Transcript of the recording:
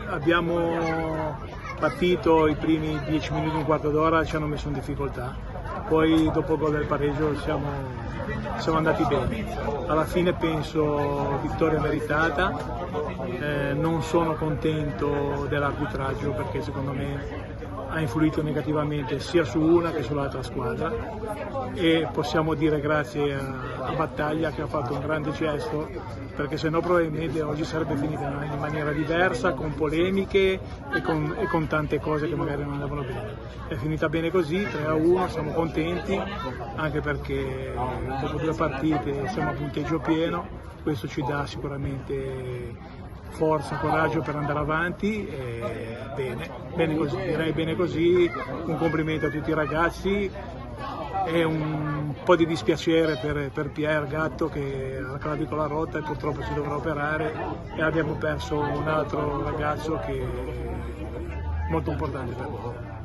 Abbiamo partito i primi 10 minuti, un quarto d'ora, ci hanno messo in difficoltà, poi dopo il gol del pareggio siamo andati bene. Alla fine penso vittoria meritata, non sono contento dell'arbitraggio perché secondo me ha influito negativamente sia su una che sull'altra squadra, e possiamo dire grazie a Battaglia che ha fatto un grande gesto, perché sennò probabilmente oggi sarebbe finita in maniera diversa, con polemiche e con tante cose che magari non andavano bene. È finita bene così, 3-1, siamo contenti, anche perché dopo 2 partite siamo a punteggio pieno, questo ci dà sicuramente forza, coraggio per andare avanti, e bene così, direi bene così. Un complimento a tutti i ragazzi e un po' di dispiacere per Pierre Gatto che ha la clavicola rotta e purtroppo si dovrà operare, e abbiamo perso un altro ragazzo che è molto importante per noi.